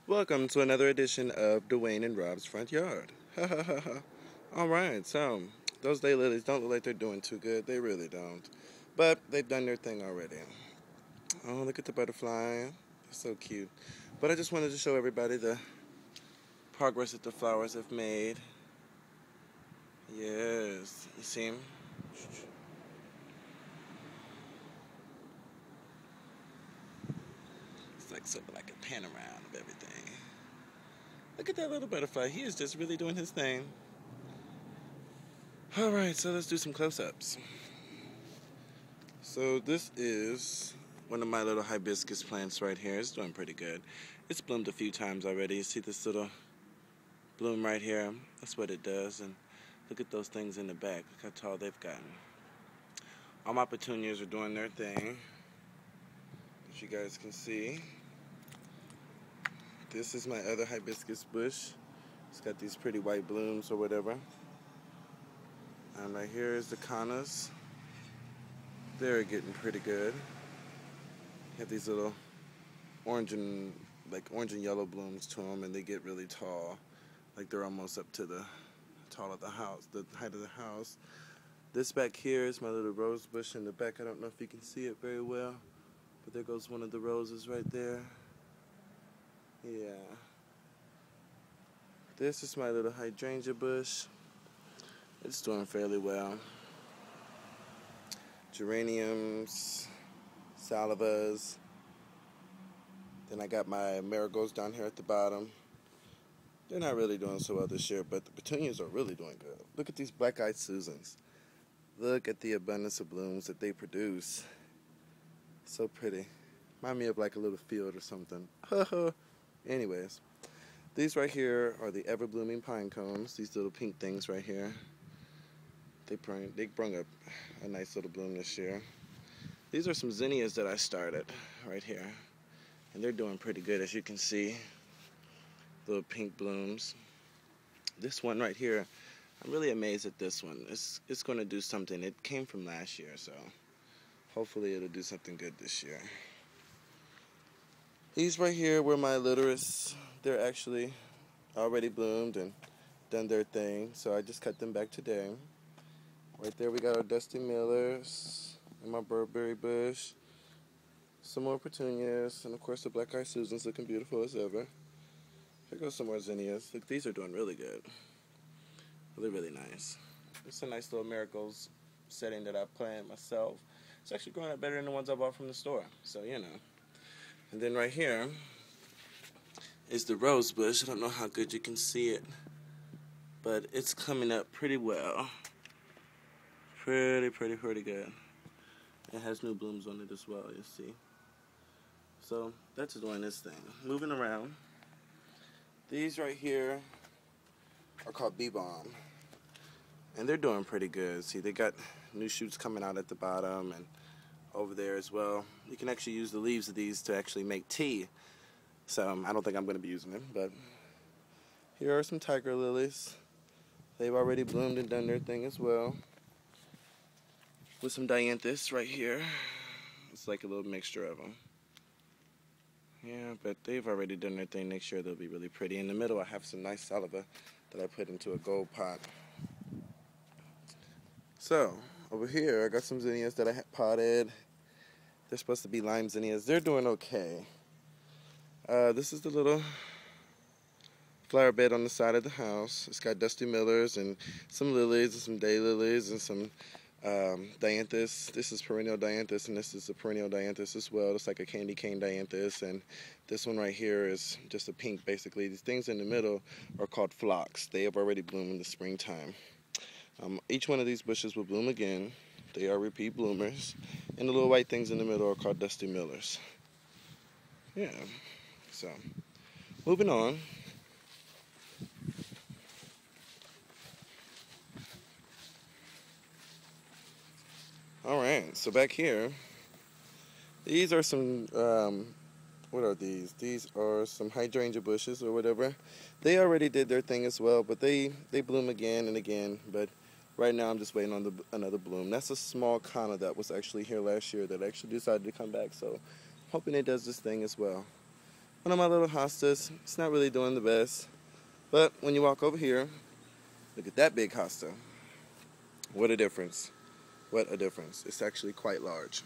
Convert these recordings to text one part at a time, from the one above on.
Welcome to another edition of Dwayne and Rob's Front Yard. Ha ha ha ha. Alright, so those daylilies don't look like they're doing too good. They really don't. But they've done their thing already. Oh, look at the butterfly. They're so cute. But I just wanted to show everybody the progress that the flowers have made. Yes, you see them? It's like something like a panorama of everything. Look at that little butterfly. He is just really doing his thing. Alright, so let's do some close-ups. So this is one of my little hibiscus plants right here. It's doing pretty good. It's bloomed a few times already. You see this little bloom right here? That's what it does. And look at those things in the back. Look how tall they've gotten. All my petunias are doing their thing, as you guys can see. This is my other hibiscus bush. It's got these pretty white blooms or whatever. And right here is the cannas. They're getting pretty good. Have these little orange and yellow blooms to them, and they get really tall. Like they're almost up to the tall of the house, the height of the house. This back here is my little rose bush in the back. I don't know if you can see it very well, but there goes one of the roses right there. Yeah. This is my little hydrangea bush. It's doing fairly well. Geraniums, salvas. Then I got my marigolds down here at the bottom. They're not really doing so well this year, but the petunias are really doing good. Look at these black-eyed Susans. Look at the abundance of blooms that they produce. So pretty. Remind me of like a little field or something. Anyways, these right here are the ever-blooming pine cones. These little pink things right here. They brung up a nice little bloom this year. These are some zinnias that I started right here. And they're doing pretty good, as you can see. Little pink blooms. This one right here, I'm really amazed at this one. It's going to do something. It came from last year, so hopefully it'll do something good this year. These right here were my littoris. They're actually already bloomed and done their thing, so I just cut them back today. Right there we got our Dusty Millers and my Burberry bush. Some more petunias, and of course the black-eyed Susans looking beautiful as ever. Here goes some more zinnias. Look, these are doing really good. Really, really nice. It's a nice little marigolds setting that I planted myself. It's actually growing up better than the ones I bought from the store, so you know. And then right here is the rose bush. I don't know how good you can see it, but it's coming up pretty well. Pretty good. It has new blooms on it as well, you see. So that's doing this thing. Moving around. These right here are called bee balm, and they're doing pretty good. See, they got new shoots coming out at the bottom and over there as well. You can actually use the leaves of these to actually make tea. So I don't think I'm going to be using them, but here are some tiger lilies. They've already bloomed and done their thing as well. With some dianthus right here. It's like a little mixture of them. Yeah, but they've already done their thing. Next year they'll be really pretty. In the middle I have some nice salvia that I put into a gold pot. So, over here I got some zinnias that I had potted. They're supposed to be lime zinnias. They're doing okay. This is the little flower bed on the side of the house. It's got Dusty Millers and some lilies and some daylilies and some dianthus. This is perennial dianthus, and this is a perennial dianthus as well. It's like a candy cane dianthus, and this one right here is just a pink, basically. These things in the middle are called phlox. They have already bloomed in the springtime. Each one of these bushes will bloom again. They are repeat bloomers, and the little white things in the middle are called Dusty Millers. Yeah, so moving on. Alright, so back here, these are some, what are these? These are some hydrangea bushes or whatever. They already did their thing as well, but they bloom again and again. But right now I'm just waiting on another bloom. That's a small canna that was actually here last year that actually decided to come back, so hoping it does this thing as well. one of my little hostas. It's not really doing the best. But when you walk over here, look at that big hosta. What a difference. What a difference. It's actually quite large.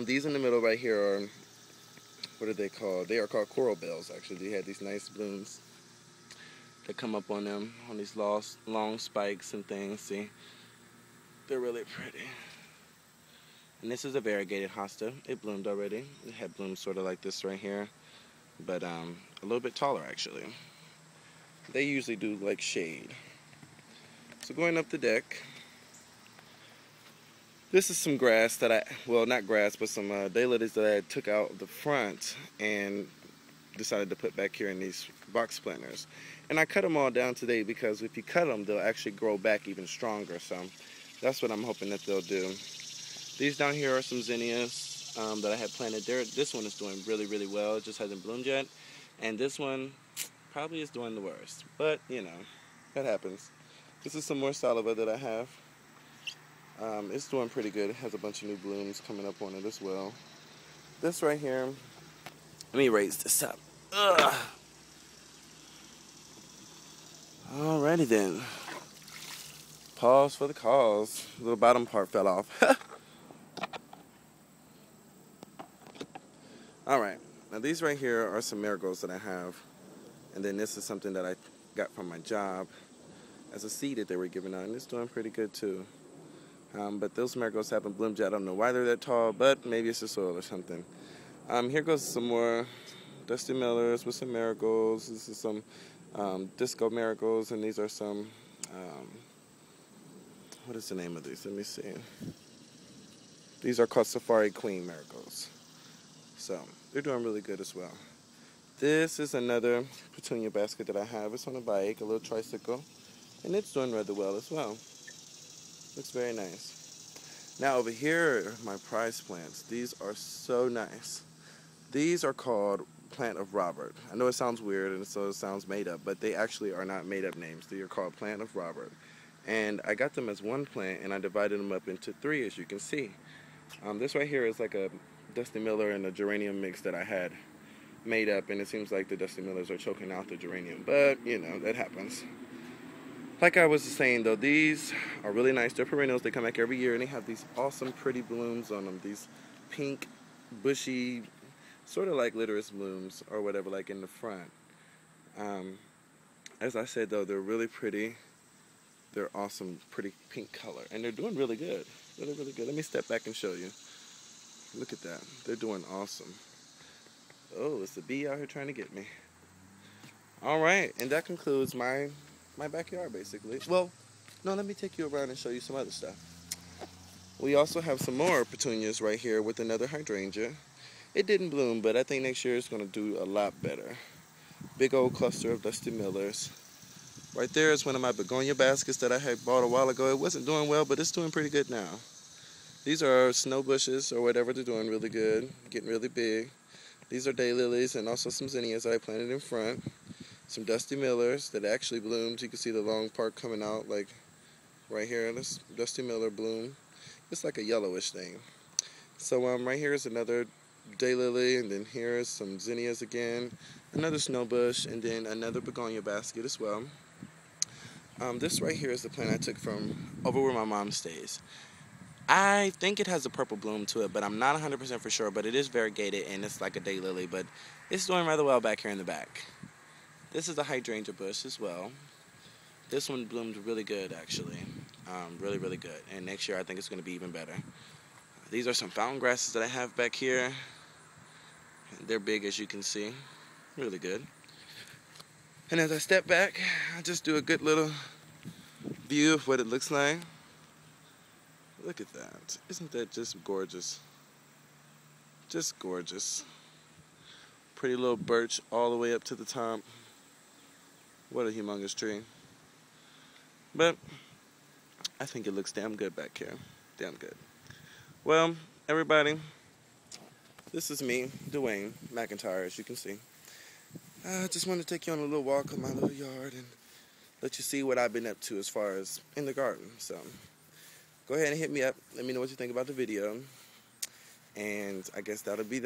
These in the middle right here are, what are they called? They are called coral bells, actually. They have these nice blooms that come up on them, on these long spikes and things. See, they're really pretty. And this is a variegated hosta. It bloomed already. It had blooms sort of like this right here, but a little bit taller, actually. They usually do like shade. So going up the deck, this is some grass that well, not grass, but some daylilies that I took out of the front and decided to put back here in these box planters. And I cut them all down today because if you cut them, they'll actually grow back even stronger. So that's what I'm hoping that they'll do. These down here are some zinnias that I had planted there. This one is doing really, really well. It just hasn't bloomed yet. And this one probably is doing the worst. But, you know, that happens. This is some more salvia that I have. It's doing pretty good. It has a bunch of new blooms coming up on it as well. This right here, let me raise this up. Ugh. Alrighty then. Pause for the cause. The little bottom part fell off. Alright, now these right here are some marigolds that I have. And then this is something that I got from my job as a seed that they were giving out. And it's doing pretty good too. But those marigolds haven't bloomed yet. I don't know why they're that tall, but maybe it's the soil or something. Here goes some more Dusty Millers with some marigolds. This is some disco marigolds, and these are some, what is the name of these? Let me see. These are called Safari Queen marigolds. So, they're doing really good as well. This is another petunia basket that I have. It's on a bike, a little tricycle, and it's doing rather well as well. Looks very nice. Now over here are my prize plants. These are so nice. These are called Plant of Robert. I know it sounds weird and so it sounds made up, but they actually are not made up names. They are called Plant of Robert. And I got them as one plant and I divided them up into 3, as you can see. This right here is like a Dusty Miller and a geranium mix that I had made up, and it seems like the Dusty Millers are choking out the geranium, but you know, that happens. Like I was saying though, these are really nice. They're perennials. They come back every year and they have these awesome pretty blooms on them. These pink, bushy, sort of like clitoris blooms or whatever, like in the front. As I said though, they're really pretty. They're awesome, pretty pink color. And they're doing really good. Really, really good. Let me step back and show you. Look at that. They're doing awesome. Oh, it's the bee out here trying to get me. Alright, and that concludes my backyard basically. Well, no, let me take you around and show you some other stuff. We also have some more petunias right here with another hydrangea. It didn't bloom, but I think next year it's going to do a lot better. Big old cluster of Dusty Millers. Right there is one of my begonia baskets that I had bought a while ago. It wasn't doing well, but it's doing pretty good now. These are snow bushes or whatever. They're doing really good, getting really big. These are daylilies and also some zinnias that I planted in front. Some Dusty Millers that actually bloomed. You can see the long part coming out like right here. This Dusty Miller bloom. It's like a yellowish thing. So right here is another daylily, and then here is some zinnias again, another snow bush, and then another begonia basket as well. This right here is the plant I took from over where my mom stays. I think it has a purple bloom to it, but I'm not 100% for sure, but it is variegated and it's like a daylily, but it's doing rather well back here in the back. This is a hydrangea bush as well. This one bloomed really good, actually. Really, really good. And next year, I think it's going to be even better. These are some fountain grasses that I have back here. They're big, as you can see. Really good. And as I step back, I just do a good little view of what it looks like. Look at that. Isn't that just gorgeous? Just gorgeous. Pretty little birch all the way up to the top. What a humongous tree. But I think it looks damn good back here. Damn good. Well, everybody, this is me, Dwayne McIntyre, as you can see. I just wanted to take you on a little walk of my little yard and let you see what I've been up to as far as in the garden. So go ahead and hit me up. Let me know what you think about the video. And I guess that'll be that.